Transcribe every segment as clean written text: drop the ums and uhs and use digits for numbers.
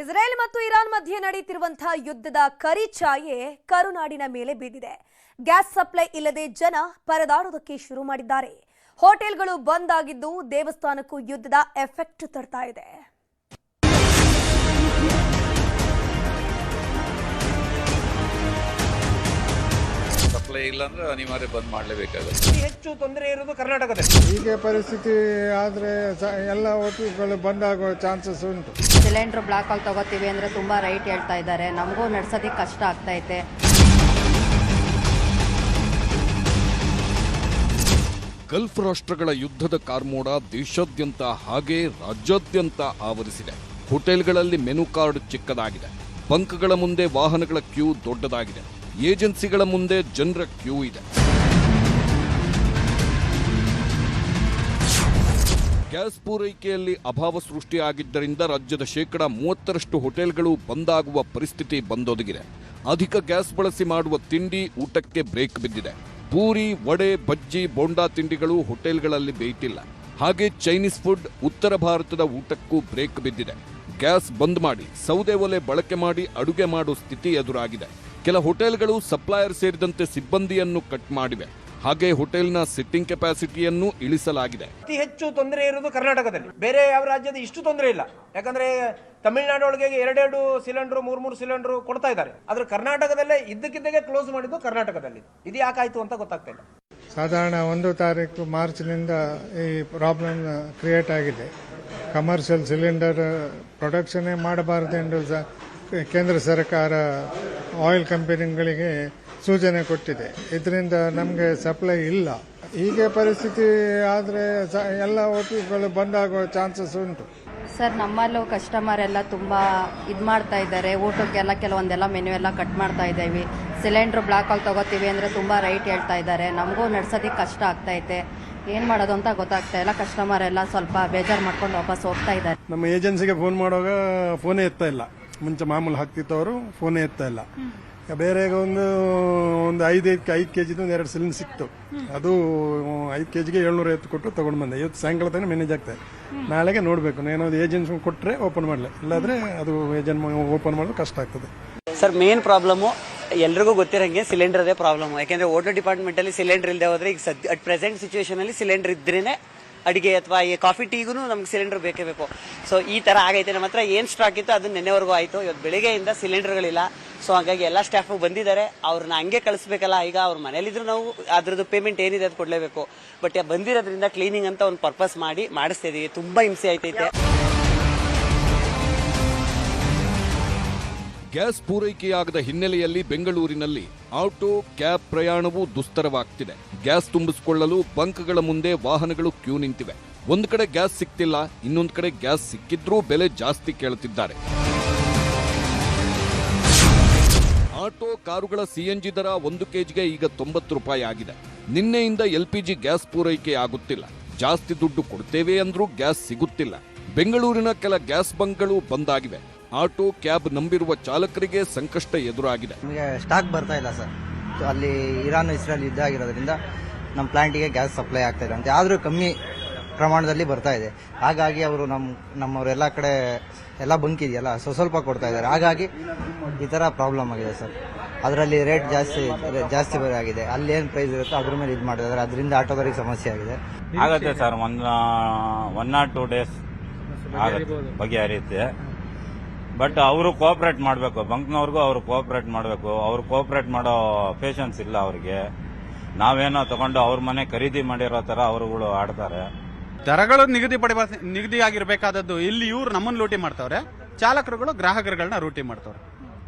Israel ಮತ್ತು Iran ಮಧ್ಯೆ ನಡೆಯುತ್ತಿರುವಂತಹ ಯುದ್ಧದ ಕರಿಛಾಯೆ ಕರುನಾಡಿನ ಮೇಲೆ ಬಿದ್ದಿದೆ. ಗ್ಯಾಸ್ ಸಪ್ಲೈ ಇಲ್ಲದೆ ಜನ ಪರದಾಡೋದಕ್ಕೆ ಶುರು ಮಾಡಿದ್ದಾರೆ. ಹೋಟೆಲ್ಗಳು ಬಂದ್ ಆಗಿದ್ದು ದೇವಸ್ಥಾನಕ್ಕೂ ಯುದ್ಧದ ಎಫೆಕ್ಟ್ ತರ್ತಾ ಇದೆ. ಸಪ್ಲೈ ಇಲ್ಲ ಅಂದ್ರೆ ಅನಿವಾರ್ಯ ಬಂದ್ ಮಾಡಲೇಬೇಕಾಗುತ್ತೆ. ಹೆಚ್ಚು ತೊಂದರೆ ಇರೋದು ಕರ್ನಾಟಕದಲ್ಲಿ. ಹೀಗೆ ಪರಿಸ್ಥಿತಿ ಆದರೆ ಎಲ್ಲ ಹೋಟೆಲ್ಗಳು ಬಂದ್ ಆಗೋ ಚಾನ್ಸಸ್ ಉಂಟು. ಸಿಲಿಂಡರ್ ಬ್ಲಾಕ್ ಅಲ್ಲಿ ತಗೋತೀವಿ ಅಂದ್ರೆ ತುಂಬಾ ರೈಟ್ ಹೇಳ್ತಾ ಇದ್ದಾರೆ. ನಮಗೂ ನಡ್ಸೋದಕ್ಕೆ ಕಷ್ಟ ಆಗ್ತಾ ಐತೆ. ಗಲ್ಫ್ ರಾಷ್ಟ್ರಗಳ ಯುದ್ಧದ ಕಾರ್ಮೋಡ ದೇಶಾದ್ಯಂತ ಹಾಗೆ ರಾಜ್ಯಾದ್ಯಂತ ಆವರಿಸಿದೆ. ಹೋಟೆಲ್ಗಳಲ್ಲಿ ಮೆನು ಕಾರ್ಡ್ ಚಿಕ್ಕದಾಗಿದೆ. ಬಂಕ್ಗಳ ಮುಂದೆ ವಾಹನಗಳ ಕ್ಯೂ ದೊಡ್ಡದಾಗಿದೆ. ಏಜೆನ್ಸಿಗಳ ಮುಂದೆ ಜನರ ಕ್ಯೂ ಇದೆ. ಗ್ಯಾಸ್ ಪೂರೈಕೆಯಲ್ಲಿ ಅಭಾವ ಸೃಷ್ಟಿಯಾಗಿದ್ದರಿಂದ ರಾಜ್ಯದ 30% ಹೋಟೆಲ್ಗಳು ಬಂದಾಗುವ ಪರಿಸ್ಥಿತಿ ಬಂದೊದಗಿದೆ. ಅಧಿಕ ಗ್ಯಾಸ್ ಬಳಸಿ ಮಾಡುವ ತಿಂಡಿ ಊಟಕ್ಕೆ ಬ್ರೇಕ್ ಬಿದ್ದಿದೆ. ಪೂರಿ, ವಡೆ, ಬಜ್ಜಿ, ಬೋಂಡಾ ತಿಂಡಿಗಳು ಹೋಟೆಲ್ಗಳಲ್ಲಿ ಬೇಯ್ತಿಲ್ಲ. ಹಾಗೆ ಚೈನೀಸ್ ಫುಡ್, ಉತ್ತರ ಭಾರತದ ಊಟಕ್ಕೂ ಬ್ರೇಕ್ ಬಿದ್ದಿದೆ. ಗ್ಯಾಸ್ ಬಂದ್ ಮಾಡಿ ಸೌದೆ ಒಲೆ ಬಳಕೆ ಮಾಡಿ ಅಡುಗೆ ಮಾಡೋ ಸ್ಥಿತಿ ಎದುರಾಗಿದೆ. ಕೆಲ ಹೋಟೆಲ್ಗಳು ಸಪ್ಲೈಯರ್ ಸೇರಿದಂತೆ ಸಿಬ್ಬಂದಿಯನ್ನು ಕಟ್ ಮಾಡಿವೆ. ಹಾಗೆ ಹೋಟೆಲ್ನ ಸಿಟ್ಟಿಂಗ್ ಕೆಪಾಸಿಟಿಯನ್ನು ಇಳಿಸಲಾಗಿದೆ. ಅತಿ ಹೆಚ್ಚು ತೊಂದರೆ ಇರೋದು ಕರ್ನಾಟಕದಲ್ಲಿ. ಬೇರೆ ಯಾವ ರಾಜ್ಯದ ಇಷ್ಟು ತೊಂದರೆ ಇಲ್ಲ. ಯಾಕಂದ್ರೆ ತಮಿಳುನಾಡು ಒಳಗೆ 2 ಸಿಲಿಂಡರ್ 3 ಸಿಲಿಂಡರ್ ಕೊಡ್ತಾ ಇದ್ದಾರೆ. ಆದ್ರೆ ಕರ್ನಾಟಕದಲ್ಲೇ ಇದ್ದಕ್ಕಿದ್ದಾಗೆ ಕ್ಲೋಸ್ ಮಾಡಿದ್ದು ಕರ್ನಾಟಕದಲ್ಲಿ. ಇದು ಯಾಕಾಯ್ತು ಅಂತ ಗೊತ್ತಾಗ್ತಾ ಇಲ್ಲ. ಸಾಧಾರಣ 1 ತಾರೀಕು ಮಾರ್ಚ್ನಿಂದ ಈ ಪ್ರಾಬ್ಲಮ್ ಕ್ರಿಯೇಟ್ ಆಗಿದೆ. ಕಮರ್ಷಿಯಲ್ ಸಿಲಿಂಡರ್ ಪ್ರೊಡಕ್ಷನ್ನೇ ಮಾಡಬಾರದೆಂದು ಕೇಂದ್ರ ಸರ್ಕಾರ ಆಯಿಲ್ ಕಂಪನಿಗಳಿಗೆ ಸೂಚನೆ ಕೊಟ್ಟಿದೆ. ಇದರಿಂದ ನಮಗೆ ಸಪ್ಲೈ ಇಲ್ಲ. ಹೀಗೆ ಪರಿಸ್ಥಿತಿ ಆದರೆ ಎಲ್ಲ ಹೋಟೆಲ್ಗಳು ಬಂದಾಗೋ ಚಾನ್ಸಸ್ ಉಂಟು. ಸರ್, ನಮ್ಮಲ್ಲೂ ಕಸ್ಟಮರ್ ಎಲ್ಲ ತುಂಬಾ ಮಾಡ್ತಾ ಇದ್ದಾರೆ. ಊಟಕ್ಕೆಲ್ಲ ಕೆಲವೊಂದೆಲ್ಲ ಮೆನು ಎಲ್ಲ ಕಟ್ ಮಾಡ್ತಾ ಇದ್ದೀವಿ. ಸಿಲಿಂಡರ್ ಬ್ಲಾಕ್ ಅಲ್ಲಿ ತಗೋತೀವಿ ಅಂದ್ರೆ ತುಂಬಾ ರೈಟ್ ಹೇಳ್ತಾ ಇದ್ದಾರೆ. ನಮಗೂ ನಡ್ಸೋದಕ್ಕೆ ಕಷ್ಟ ಆಗ್ತಾ ಐತೆ. ಏನ್ ಮಾಡೋದು ಅಂತ ಗೊತ್ತಾಗ್ತಾ ಇಲ್ಲ. ಕಸ್ಟಮರ್ ಎಲ್ಲ ಸ್ವಲ್ಪ ಬೇಜಾರು ಮಾಡ್ಕೊಂಡು ವಾಪಸ್ ಹೋಗ್ತಾ ಇದ್ದಾರೆ. ನಮ್ಮ ಏಜೆನ್ಸಿಗೆ ಫೋನ್ ಮಾಡುವಾಗ ಫೋನೇ ಎತ್ತಾ ಇಲ್ಲ. ಮುಂಚೆ ಮಾಮೂಲು ಹಾಕ್ತಿತ್ತವರು ಫೋನೇ ಎತ್ತಾ ಇಲ್ಲ. ಬೇರೆ ಒಂದು 5 ಕೆಜಿದು 2 ಸಿಲಿಂಡರ್ ಸಿಕ್ತು. ಅದು 5 ಕೆಜಿಗೆ 750 ಕೊಟ್ಟು ತಗೊಂಡು ಬಂದೆ. ಇವತ್ತು ಸಾಯಂಕಾಲ ತನಕ ಮ್ಯಾನೇಜ್ ಆಗ್ತದೆ. ನಾಳೆಗೆ ನೋಡ್ಬೇಕು, ಏನಾದ್ರು ಏಜೆನ್ಸಿ ಕೊಟ್ಟರೆ ಓಪನ್ ಮಾಡಲಿ, ಇಲ್ಲಾಂದ್ರೆ ಅದು ಏಜೆಂಟ್ ಓಪನ್ ಮಾಡೋದು ಕಷ್ಟ ಆಗ್ತದೆ. ಸರ್, ಮೇನ್ ಪ್ರಾಬ್ಲಮ್ಮು ಎಲ್ರಿಗೂ ಗೊತ್ತಿರಂಗೆ ಸಿಲಿಂಡರ್ದೇ ಪ್ರಾಬ್ಲಮ್. ಯಾಕೆಂದ್ರೆ ಹೋಟೆಲ್ ಡಿಪಾರ್ಟ್ಮೆಂಟ್ ಅಲ್ಲಿ ಸಿಲಿಂಡರ್ ಇಲ್ಲದೆ ಹೋದ್ರೆ ಈಗ ಅಟ್ ಪ್ರೆಸೆಂಟ್ ಸಿಚುವೇಶನ್ ಅಲ್ಲಿ ಸಿಲಿಂಡರ್ ಇದ್ರೇನೆ ಅಡಿಗೆ ಅಥವಾ ಈ ಕಾಫಿ ಟೀಗೂ ನಮ್ಗೆ ಸಿಲಿಂಡರ್ ಬೇಕೇ ಬೇಕು. ಸೊ ಈ ತರ ಆಗೈತೆ. ನಮ್ಮ ಹತ್ರ ಏನ್ ಸ್ಟಾಕ್ ಇತ್ತು ಅದು ನೆನ್ನೆವರೆಗೂ ಆಯ್ತು. ಇವತ್ತು ಬೆಳಿಗ್ಗೆಯಿಂದ ಸಿಲಿಂಡರ್ಗಳಿಲ್ಲ. ಸೊ ಹಾಗಾಗಿ ಎಲ್ಲ ಸ್ಟಾಫ್ ಬಂದಿದ್ದಾರೆ. ಅವ್ರನ್ನ ಹಂಗೆ ಕಳಿಸ್ಬೇಕಲ್ಲ. ಈಗ ಅವ್ರ ಮನೇಲಿದ್ರು ನಾವು ಅದ್ರದ್ದು ಪೇಮೆಂಟ್ ಏನಿದೆ ಅದು ಕೊಡ್ಲೇಬೇಕು. ಬಟ್ ಬಂದಿರೋದ್ರಿಂದ ಕ್ಲೀನಿಂಗ್ ಅಂತ ಒಂದು ಪರ್ಪಸ್ ಮಾಡಿ ಮಾಡಿಸ್ತಾ ಇದೀವಿ. ತುಂಬಾ ಹಿಂಸೆ ಆಯ್ತೈತೆ. ಗ್ಯಾಸ್ ಪೂರೈಕೆಯಾಗದ ಹಿನ್ನೆಲೆಯಲ್ಲಿ ಬೆಂಗಳೂರಿನಲ್ಲಿ ಆಟೋ, ಕ್ಯಾಬ್ ಪ್ರಯಾಣವೂ ದುಸ್ತರವಾಗ್ತಿದೆ. ಗ್ಯಾಸ್ ತುಂಬಿಸಿಕೊಳ್ಳಲು ಬಂಕ್ಗಳ ಮುಂದೆ ವಾಹನಗಳು ಕ್ಯೂ ನಿಂತಿವೆ. ಒಂದು ಕಡೆ ಗ್ಯಾಸ್ ಸಿಕ್ತಿಲ್ಲ, ಇನ್ನೊಂದು ಕಡೆ ಗ್ಯಾಸ್ ಸಿಕ್ಕಿದ್ರೂ ಬೆಲೆ ಜಾಸ್ತಿ ಕೇಳುತ್ತಿದ್ದಾರೆ. ಆಟೋ, ಕಾರುಗಳ ಸಿಎನ್ಜಿ ದರ 1 ಕೆಜಿಗೆ ಈಗ 90 ರೂಪಾಯಿ ಆಗಿದೆ. ನಿನ್ನೆಯಿಂದ LPG ಗ್ಯಾಸ್ ಪೂರೈಕೆ ಆಗುತ್ತಿಲ್ಲ. ಜಾಸ್ತಿ ದುಡ್ಡು ಕೊಡ್ತೇವೆ ಅಂದ್ರೂ ಗ್ಯಾಸ್ ಸಿಗುತ್ತಿಲ್ಲ. ಬೆಂಗಳೂರಿನ ಕೆಲ ಗ್ಯಾಸ್ ಬಂಕ್ಗಳು ಬಂದಾಗಿವೆ. ಆಟೋ, ಕ್ಯಾಬ್ ನಂಬಿರುವ ಚಾಲಕರಿಗೆ ಸಂಕಷ್ಟ ಎದುರಾಗಿದೆ. ನಮಗೆ ಸ್ಟಾಕ್ ಬರ್ತಾ ಇಲ್ಲ ಸರ್. ಅಲ್ಲಿ ಇರಾನ್ ಇಸ್ರೇಲ್ ಯುದ್ಧ ಆಗಿರೋದ್ರಿಂದ ನಮ್ಮ ಪ್ಲಾಂಟಿಗೆ ಗ್ಯಾಸ್ ಸಪ್ಲೈ ಆಗ್ತಾ ಇದೆ ಅಂತ. ಆದರೂ ಕಮ್ಮಿ ಪ್ರಮಾಣದಲ್ಲಿ ಬರ್ತಾ ಇದೆ. ಹಾಗಾಗಿ ಅವರು ನಮ್ಮವರೆಲ್ಲ ಕಡೆ ಎಲ್ಲ ಬಂಕ್ ಇದೆಯಲ್ಲ, ಸ್ವಲ್ಪ ಕೊಡ್ತಾ ಇದ್ದಾರೆ. ಹಾಗಾಗಿ ಈ ಥರ ಪ್ರಾಬ್ಲಮ್ ಆಗಿದೆ ಸರ್. ಅದರಲ್ಲಿ ರೇಟ್ ಜಾಸ್ತಿ ಬೇರೆ ಆಗಿದೆ. ಅಲ್ಲಿ ಏನು ಪ್ರೈಸ್ ಇರುತ್ತೋ ಅದ್ರ ಮೇಲೆ ಇದು ಮಾಡಿದ್ದಾರೆ. ಅದರಿಂದ ಆಟೋದವರಿಗೆ ಸಮಸ್ಯೆ ಆಗಿದೆ. ಆಗುತ್ತೆ ಸರ್, 1 or 2 days ಬಗೆಹರಿಯುತ್ತೆ. ಬಟ್ ಅವರು ಕೋಆಪರೇಟ್ ಮಾಡಬೇಕು. ಬಂಕ್ನವ್ರಿಗೂ ಅವರು ಕೋಆಪರೇಟ್ ಮಾಡಬೇಕು. ಅವ್ರು ಕೋಆಪರೇಟ್ ಮಾಡೋ ಪೇಷನ್ಸ್ ಇಲ್ಲ ಅವ್ರಿಗೆ. ನಾವೇನೋ ತಗೊಂಡು ಅವ್ರ ಮನೆ ಖರೀದಿ ಮಾಡಿರೋ ತರ ಅವರುಗಳು ಆಡ್ತಾರೆ. ದರಗಳು ನಿಗದಿ ಆಗಿರ್ಬೇಕಾದದ್ದು ಇಲ್ಲಿ ಇವ್ರು ನಮ್ಮನ್ನು ಲೂಟಿ ಮಾಡ್ತಾವ್ರೆ. ಚಾಲಕರುಗಳು ಗ್ರಾಹಕರುಗಳನ್ನ ಲೂಟಿ ಮಾಡ್ತಾವ್ರೆ.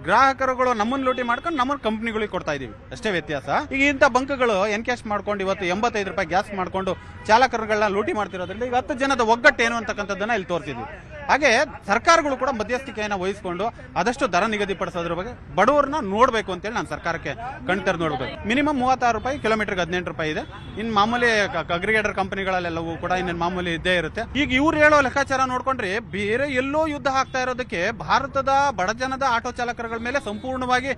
ಗ್ರಾಹಕರುಗಳು ನಮ್ಮನ್ನು ಲೂಟಿ ಮಾಡ್ಕೊಂಡು ನಮ್ಮನ್ನು ಕಂಪ್ನಿಗಳಿಗೆ ಕೊಡ್ತಾ ಇದೀವಿ, ಅಷ್ಟೇ ವ್ಯತ್ಯಾಸ. ಈಗ ಇಂಥ ಬಂಕ್ಗಳು ಎನ್ಕ್ಯಾಶ್ ಮಾಡ್ಕೊಂಡು ಇವತ್ತು 85 ರೂಪಾಯಿ ಗ್ಯಾಸ್ ಮಾಡ್ಕೊಂಡು ಚಾಲಕರುಗಳನ್ನ ಲೂಟಿ ಮಾಡ್ತಿರೋದ್ರಿಂದ ಈಗ 10 ಜನದ ಒಗ್ಗಟ್ಟು ಏನು ಅಂತಕ್ಕಂಥದ್ದನ್ನ ಇಲ್ಲಿ ತೋರಿಸಿದ್ವಿ. ಹಾಗೆ ಸರ್ಕಾರಗಳು ಕೂಡ ಮಧ್ಯಸ್ಥಿಕೆಯನ್ನು ವಹಿಸಿಕೊಂಡು ಆದಷ್ಟು ದರ ನಿಗದಿಪಡಿಸೋದ್ರ ಬಗ್ಗೆ ಬಡವರನ್ನ ನೋಡಬೇಕು ಅಂತೇಳಿ ನಾನು ಸರ್ಕಾರಕ್ಕೆ ಕಣ್ತರ್ ನೋಡ್ಬೇಕು. ಮಿನಿಮಮ್ 36 ರೂಪಾಯಿ, ಕಿಲೋಮೀಟರ್ಗೆ 18 ರೂಪಾಯಿ ಇದೆ. ಇನ್ನು ಮಾಮೂಲಿ ಅಗ್ರಿಗೇಟರ್ ಕಂಪನಿಗಳಲ್ಲೆಲ್ಲವೂ ಕೂಡ ಇನ್ನೇನು ಮಾಮೂಲಿ ಇದ್ದೇ ಇರುತ್ತೆ. ಈಗ ಇವ್ರು ಹೇಳೋ ಲೆಕ್ಕಾಚಾರ ನೋಡ್ಕೊಂಡ್ರೆ ಬೇರೆ ಎಲ್ಲೋ ಯುದ್ಧ ಆಗ್ತಾ ಇರೋದಕ್ಕೆ ಭಾರತದ ಬಡಜನದ ಆಟೋ ಚಾಲಕರುಗಳ ಮೇಲೆ ಸಂಪೂರ್ಣವಾಗಿ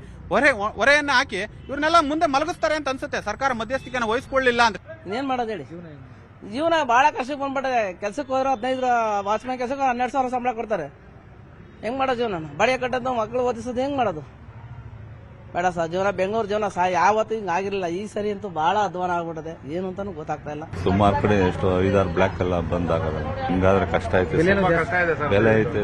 ಹೊರೆಯನ್ನು ಹಾಕಿ ಇವ್ರನ್ನೆಲ್ಲ ಮುಂದೆ ಮಲಗಿಸ್ತಾರೆ ಅಂತ ಅನ್ಸುತ್ತೆ. ಸರ್ಕಾರ ಮಧ್ಯಸ್ಥಿಕೆಯನ್ನು ವಹಿಸ್ಕೊಳ್ಳಿಲ್ಲ ಅಂದ್ರೆ ಏನ್ ಮಾಡೋದು ಹೇಳಿ. ಜೀವನ ಬಹಳ ಕಷ್ಟಕ್ಕೆ ಬಂದ್ಬಿಟ್ಟೆ. ಕೆಲ್ಸಕ್ಕೆ ಹೋದ್ರೆ 15 ವಾಚ್ಮ್ಯಾನ್ ಕೆಲಸಕ್ಕೆ 12,000 ಸಂಬಳ ಕೊಡ್ತಾರೆ. ಹೆಂಗ್ ಮಾಡೋ ಜೀವನ? ಬಾಡಿಗೆ ಕಟ್ಟೋದು, ಮಕ್ಕಳು ಓದಿಸೋದು ಹೆಂಗ್ ಮಾಡೋದು? ಬೇಡ ಸರ್, ಜೀವನ ಬೆಂಗಳೂರು ಜೀವನ ಯಾವತ್ತೂ ಹಿಂಗೆ ಆಗಿರಲಿಲ್ಲ. ಈ ಸರಿ ಅಂತೂ ಬಹಳ ಅಧ್ವಾನ ಆಗ್ಬಿಟ್ಟಿದೆ, ಏನು ಅಂತಾನು ಗೊತ್ತಾಗ್ತಾ ಇಲ್ಲ. ಸುಮಾರು ಕಡೆ ಎಷ್ಟು 5-6 ಬ್ಲಾಕ್ ಎಲ್ಲ ಬಂದ್ ಆಗಲ್ಲ. ಹಿಂಗಾದ್ರೆ ಕಷ್ಟ ಆಯ್ತು. ಬೆಲೆ ಐತೆ,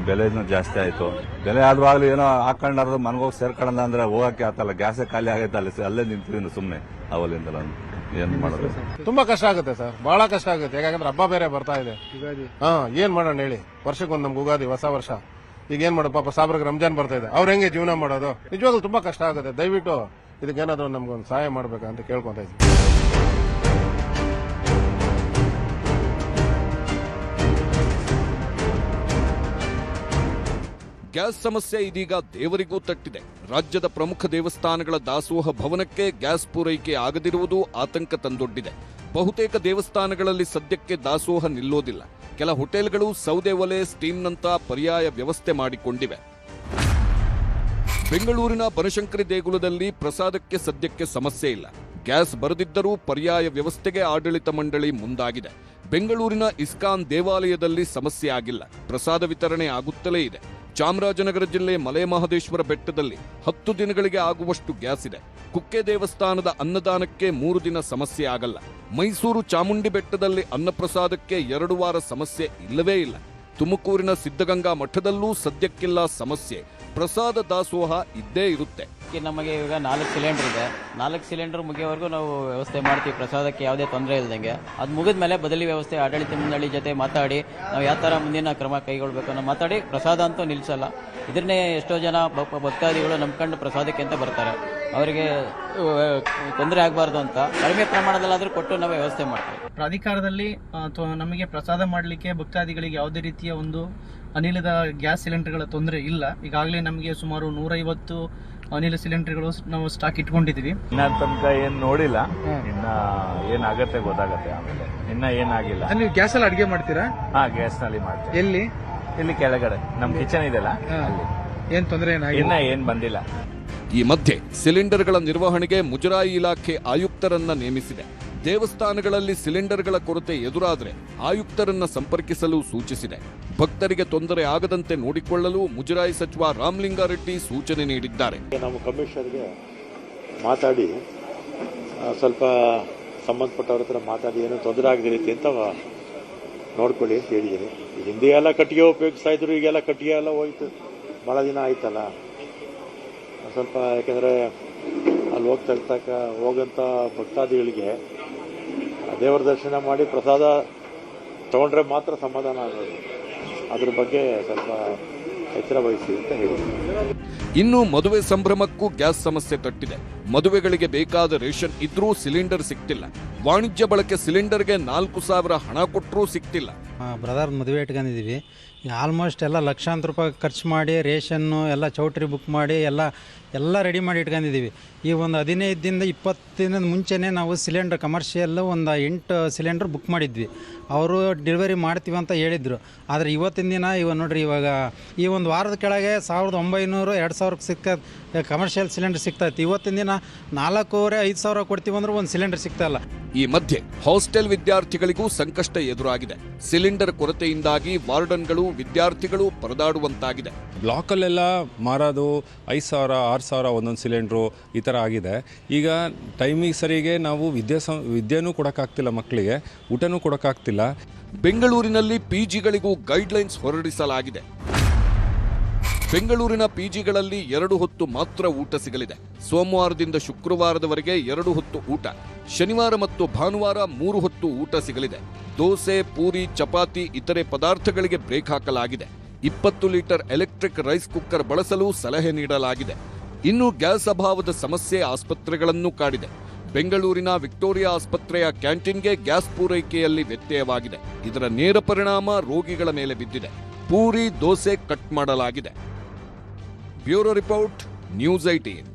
ಬೆಲೆನೂ ಜಾಸ್ತಿ ಆಯ್ತು. ಬೆಲೆ ಆದ್ರೂ ಆಗ್ಲಿ ಏನೋ ಹಾಕೊಂಡಾರ್ದು ಮನ್ಗೋಗಿ ಸೇರ್ಕೊಳ್ಳೋಣ ಅಂದ್ರೆ ಹೋಗಕ್ಕೆ ಆತಲ್ಲ. ಗ್ಯಾಸೇ ಖಾಲಿ ಆಗೈತೆ, ಅಲ್ಲೇ ನಿಂತಿದ್ದೀನಿ ಸುಮ್ಮನೆ ಅವಲಿಂದಲ್ಲ. ಏನ್ ಮಾಡೋದು? ತುಂಬಾ ಕಷ್ಟ ಆಗುತ್ತೆ ಸರ್, ಬಹಳ ಕಷ್ಟ ಆಗುತ್ತೆ. ಯಾಕಂದ್ರೆ ಹಬ್ಬ ಬೇರೆ ಬರ್ತಾ ಇದೆ. ಏನ್ ಮಾಡೋಣ ಹೇಳಿ, ವರ್ಷಕ್ಕೊಂದು ನಮ್ಗೆ ಯುಗಾದಿ, ಹೊಸ ವರ್ಷ. ಈಗ ಏನ್ ಮಾಡೋದು? ಪಾಪ ಸಾಬ್ರಿಗೆ ರಂಜಾನ್ ಬರ್ತಾ ಇದೆ, ಅವ್ರ ಹೆಂಗೆ ಜೀವನ ಮಾಡೋದು? ನಿಜವಾಗ್ಲೂ ತುಂಬಾ ಕಷ್ಟ ಆಗುತ್ತೆ. ದಯವಿಟ್ಟು ಇದಕ್ಕೇನಾದ್ರೂ ನಮ್ಗೊಂದು ಸಹಾಯ ಮಾಡ್ಬೇಕಂತ ಕೇಳ್ಕೊಂತ ಇದ್ದೀನಿ. ಗ್ಯಾಸ್ ಸಮಸ್ಯೆ ಇದೀಗ ದೇವರಿಗೂ ತಟ್ಟಿದೆ. ರಾಜ್ಯದ ಪ್ರಮುಖ ದೇವಸ್ಥಾನಗಳ ದಾಸೋಹ ಭವನಕ್ಕೆ ಗ್ಯಾಸ್ ಪೂರೈಕೆ ಆಗದಿರುವುದು ಆತಂಕ ತಂದೊಡ್ಡಿದೆ. ಬಹುತೇಕ ದೇವಸ್ಥಾನಗಳಲ್ಲಿ ಸದ್ಯಕ್ಕೆ ದಾಸೋಹ ನಿಲ್ಲೋದಿಲ್ಲ. ಕೆಲ ಹೋಟೆಲ್ಗಳು ಸೌದೆ ಒಲೆ, ಸ್ಟೀಮ್ನಂತ ಪರ್ಯಾಯ ವ್ಯವಸ್ಥೆ ಮಾಡಿಕೊಂಡಿವೆ. ಬೆಂಗಳೂರಿನ ಬನಶಂಕರಿ ದೇಗುಲದಲ್ಲಿ ಪ್ರಸಾದಕ್ಕೆ ಸದ್ಯಕ್ಕೆ ಸಮಸ್ಯೆ ಇಲ್ಲ. ಗ್ಯಾಸ್ ಬರದಿದ್ದರೂ ಪರ್ಯಾಯ ವ್ಯವಸ್ಥೆಗೆ ಆಡಳಿತ ಮಂಡಳಿ ಮುಂದಾಗಿದೆ. ಬೆಂಗಳೂರಿನ ಇಸ್ಕಾನ್ ದೇವಾಲಯದಲ್ಲಿ ಸಮಸ್ಯೆ ಆಗಿಲ್ಲ, ಪ್ರಸಾದ ವಿತರಣೆ ಆಗುತ್ತಲೇ ಇದೆ. ಚಾಮರಾಜನಗರ ಜಿಲ್ಲೆ ಮಲೆಮಹದೇಶ್ವರ ಬೆಟ್ಟದಲ್ಲಿ 10 ದಿನಗಳಿಗೆ ಆಗುವಷ್ಟು ಗ್ಯಾಸ್ ಇದೆ. ಕುಕ್ಕೆ ದೇವಸ್ಥಾನದ ಅನ್ನದಾನಕ್ಕೆ 3 ದಿನ ಸಮಸ್ಯೆ ಆಗಲ್ಲ. ಮೈಸೂರು ಚಾಮುಂಡಿ ಬೆಟ್ಟದಲ್ಲಿ ಅನ್ನಪ್ರಸಾದಕ್ಕೆ 2 ವಾರ ಸಮಸ್ಯೆ ಇಲ್ಲವೇ ಇಲ್ಲ. ತುಮಕೂರಿನ ಸಿದ್ಧಗಂಗಾ ಮಠದಲ್ಲೂ ಸದ್ಯಕ್ಕಿಲ್ಲ ಸಮಸ್ಯೆ. ಪ್ರಸಾದ ದಾಸೋಹ ಇದ್ದೇ ಇರುತ್ತೆ. ನಮಗೆ ಈಗ 4 ಸಿಲಿಂಡರ್ ಇದೆ. 4 ಸಿಲಿಂಡರ್ ಮುಗಿಯೋವರೆಗೂ ನಾವು ವ್ಯವಸ್ಥೆ ಮಾಡ್ತೀವಿ, ಪ್ರಸಾದಕ್ಕೆ ಯಾವುದೇ ತೊಂದರೆ ಇಲ್ದಂಗೆ. ಅದು ಮುಗಿದ ಮೇಲೆ ಬದಲಿ ವ್ಯವಸ್ಥೆ ಆಡಳಿತ ಮಂಡಳಿ ಜೊತೆ ಮಾತಾಡಿ ನಾವು ಯಾವ ಥರ ಮುಂದಿನ ಕ್ರಮ ಕೈಗೊಳ್ಬೇಕು ಅನ್ನೋ ಮಾತಾಡಿ ಪ್ರಸಾದ ಅಂತೂ ನಿಲ್ಲಿಸಲ್ಲ. ಇದನ್ನೇ ಎಷ್ಟೋ ಜನ ಭಕ್ತಾದಿಗಳು ನಂಬ್ಕೊಂಡು ಪ್ರಸಾದಕ್ಕೆ ಅಂತ ಬರ್ತಾರೆ. ಅವರಿಗೆ ತೊಂದರೆ ಆಗಬಾರ್ದು ಅಂತ ಕಡಿಮೆ ಪ್ರಮಾಣದಲ್ಲಾದರೂ ಕೊಟ್ಟು ನಾವು ವ್ಯವಸ್ಥೆ ಮಾಡ್ತೀವಿ. ಪ್ರಾಧಿಕಾರದಲ್ಲಿ ನಮಗೆ ಪ್ರಸಾದ ಮಾಡಲಿಕ್ಕೆ ಭಕ್ತಾದಿಗಳಿಗೆ ಯಾವುದೇ ರೀತಿಯ ಒಂದು ಅನಿಲದ ಗ್ಯಾಸ್ ಸಿಲಿಂಡರ್ಗಳ ತೊಂದರೆ ಇಲ್ಲ. ಈಗಾಗಲೇ ನಮಗೆ ಸುಮಾರು 150 ಅನಿಲ ಸಿಲಿಂಡರ್ಗಳು ನಾವು ಸ್ಟಾಕ್ ಇಟ್ಕೊಂಡಿದ್ದೀವಿ. ಇನ್ನ ತನಕ ಏನ್ ನೋಡಿಲ್ಲ, ಇನ್ನ ಏನಾಗತ್ತೆ ಗೊತ್ತಾಗತ್ತೆ. ಆಮೇಲೆ ಇನ್ನ ಏನಾಗಿಲ್ಲ. ನೀವು ಗ್ಯಾಸ್ ಅಲ್ಲಿ ಅಡಿಗೆ ಮಾಡ್ತೀರಾ? ಹಾ, ಗ್ಯಾಸ್ ನಲ್ಲಿ ಮಾಡ್ತೀವಿ. ಎಲ್ಲಿ? ಇಲ್ಲಿ ಕೆಳಗಡೆ ನಮ್ ಕಿಚನ್ ಇದೆಲ್ಲ, ಅಲ್ಲಿ. ಏನ್ ತೊಂದರೆ ಇನ್ನ ಏನ್ ಬಂದಿಲ್ಲ. ಈ ಮಧ್ಯೆ ಸಿಲಿಂಡರ್ಗಳ ನಿರ್ವಹಣೆಗೆ ಮುಜರಾಯಿ ಇಲಾಖೆ ಆಯುಕ್ತರನ್ನ ನೇಮಿಸಿದೆ. ದೇವಸ್ಥಾನಗಳಲ್ಲಿ ಸಿಲಿಂಡರ್ಗಳ ಕೊರತೆ ಎದುರಾದರೆ ಆಯುಕ್ತರನ್ನ ಸಂಪರ್ಕಿಸಲು ಸೂಚಿಸಿದೆ. ಭಕ್ತರಿಗೆ ತೊಂದರೆ ಆಗದಂತೆ ನೋಡಿಕೊಳ್ಳಲು ಮುಜರಾಯಿ ಸಚಿವ ರಾಮಲಿಂಗಾರೆಡ್ಡಿ ಸೂಚನೆ ನೀಡಿದ್ದಾರೆ. ನಮ್ಮ ಕಮಿಷನರ್ಗೆ ಮಾತಾಡಿ ಸ್ವಲ್ಪ ಸಂಬಂಧಪಟ್ಟವ್ರ ಹತ್ರ ಮಾತಾಡಿ ಏನೋ ತೊಂದರೆ ಆಗದ ರೀತಿ ಅಂತ ನೋಡ್ಕೊಳ್ಳಿ ಅಂತ ಹೇಳಿದ್ದೀನಿ. ಹಿಂದೆ ಎಲ್ಲ ಕಟ್ಟಿಗೆ ಉಪಯೋಗಿಸ್ತಾ ಇದ್ರು, ಈಗೆಲ್ಲ ಕಟ್ಟಿಗೆ ಎಲ್ಲ ಹೋಯ್ತು, ಭಾಳ ದಿನ ಆಯ್ತಲ್ಲ. ಸ್ವಲ್ಪ ಯಾಕೆಂದರೆ ಅಲ್ಲಿ ಹೋಗಂಥ ಭಕ್ತಾದಿಗಳಿಗೆ ದೇವರ ದರ್ಶನ ಮಾಡಿ ಪ್ರಸಾದ ತಗೊಂಡ್ರೆ ಮಾತ್ರ ಸಮಾಧಾನ ಆಗೋದು. ಅದ್ರ ಬಗ್ಗೆ ಸ್ವಲ್ಪ ಎಚ್ಚರ ವಹಿಸಿ ಅಂತ ಹೇಳಿದ್ದೀನಿ. ಇನ್ನು ಮದುವೆ ಸಂಭ್ರಮಕ್ಕೂ ಗ್ಯಾಸ್ ಸಮಸ್ಯೆ ತಟ್ಟಿದೆ. ಮದುವೆಗಳಿಗೆ ಬೇಕಾದ ರೇಷನ್ ಇದ್ರೂ ಸಿಲಿಂಡರ್ ಸಿಗ್ತಿಲ್ಲ. ವಾಣಿಜ್ಯ ಬಳಕೆ ಸಿಲಿಂಡರ್ಗೆ 4,000 ಹಣ ಕೊಟ್ಟರೂ ಸಿಗ್ತಿಲ್ಲ. ಬ್ರದರ್ ಮದುವೆ ಇಟ್ಕೊಂಡಿದ್ದೀವಿ. ಆಲ್ಮೋಸ್ಟ್ ಎಲ್ಲ ಲಕ್ಷಾಂತರ ರೂಪಾಯಿ ಖರ್ಚು ಮಾಡಿ ರೇಷನ್ನು ಎಲ್ಲ ಚೌಟ್ರಿ ಬುಕ್ ಮಾಡಿ ಎಲ್ಲ ರೆಡಿ ಮಾಡಿ ಇಟ್ಕೊಂಡಿದ್ದೀವಿ. ಈ ಒಂದು 15 ದಿನದ 20 ದಿನದ ಮುಂಚೆನೇ ನಾವು ಸಿಲಿಂಡರ್ ಕಮರ್ಷಿಯಲ್ಲು ಒಂದು 8 ಸಿಲಿಂಡರ್ ಬುಕ್ ಮಾಡಿದ್ವಿ. ಅವರು ಡೆಲಿವರಿ ಮಾಡ್ತೀವಿ ಅಂತ ಹೇಳಿದರು. ಆದರೆ ಇವತ್ತಿನ ದಿನ ನೋಡ್ರಿ, ಇವಾಗ ಈ ಒಂದು ವಾರದ ಕೆಳಗೆ 1900-2000 ಸಿಕ್ಕ ಕಮರ್ಷಿಯಲ್ ಸಿಲಿಂಡರ್ ಸಿಗ್ತಾಯಿತ್ತು. ಇವತ್ತಿನ ದಿನ 4,500 ಕೊಡ್ತೀವಿ ಅಂದ್ರೆ ಒಂದು ಸಿಲಿಂಡರ್ ಸಿಗ್ತಾಯಿಲ್ಲ. ಈ ಮಧ್ಯೆ ಹಾಸ್ಟೆಲ್ ವಿದ್ಯಾರ್ಥಿಗಳಿಗೂ ಸಂಕಷ್ಟ ಎದುರಾಗಿದೆ. ಸಿಲಿಂಡರ್ ಕೊರತೆಯಿಂದಾಗಿ ವಾರ್ಡನ್ಗಳು, ವಿದ್ಯಾರ್ಥಿಗಳು ಪರದಾಡುವಂತಾಗಿದೆ. ಬ್ಲಾಕಲ್ಲೆಲ್ಲ ಮಾರೋದು 5,000, 6,000 ಒಂದೊಂದು ಸಿಲಿಂಡ್ರು ಈ ಥರ ಆಗಿದೆ. ಈಗ ಟೈಮಿಗೆ ಸರಿಗೆ ನಾವು ವಿದ್ಯೆನೂ ಕೊಡೋಕ್ಕಾಗ್ತಿಲ್ಲ, ಮಕ್ಕಳಿಗೆ ಊಟನೂ ಕೊಡೋಕ್ಕಾಗ್ತಿಲ್ಲ. ಬೆಂಗಳೂರಿನಲ್ಲಿ ಪಿಜಿಗಳಿಗೂ ಗೈಡ್ಲೈನ್ಸ್ ಹೊರಡಿಸಲಾಗಿದೆ. ಬೆಂಗಳೂರಿನ ಪಿಜಿಗಳಲ್ಲಿ 2 ಹೊತ್ತು ಮಾತ್ರ ಊಟ ಸಿಗಲಿದೆ. ಸೋಮವಾರದಿಂದ ಶುಕ್ರವಾರದವರೆಗೆ 2 ಹೊತ್ತು ಊಟ, ಶನಿವಾರ ಮತ್ತು ಭಾನುವಾರ 3 ಹೊತ್ತು ಊಟ ಸಿಗಲಿದೆ. ದೋಸೆ, ಪೂರಿ, ಚಪಾತಿ ಇತರೆ ಪದಾರ್ಥಗಳಿಗೆ ಬ್ರೇಕ್ ಹಾಕಲಾಗಿದೆ. 20 ಲೀಟರ್ ಎಲೆಕ್ಟ್ರಿಕ್ ರೈಸ್ ಕುಕ್ಕರ್ ಬಳಸಲು ಸಲಹೆ ನೀಡಲಾಗಿದೆ. ಇನ್ನು ಗ್ಯಾಸ್ ಅಭಾವದ ಸಮಸ್ಯೆ ಆಸ್ಪತ್ರೆಗಳನ್ನು ಕಾಡಿದೆ. ಬೆಂಗಳೂರಿನ ವಿಕ್ಟೋರಿಯಾ ಆಸ್ಪತ್ರೆಯ ಕ್ಯಾಂಟೀನ್ಗೆ ಗ್ಯಾಸ್ ಪೂರೈಕೆಯಲ್ಲಿ ವ್ಯತ್ಯಯವಾಗಿದೆ. ಇದರ ನೇರ ಪರಿಣಾಮ ರೋಗಿಗಳ ಮೇಲೆ ಬಿದ್ದಿದೆ. ಪೂರಿ, ದೋಸೆ ಕಟ್ ಮಾಡಲಾಗಿದೆ. Bureau report, news 18.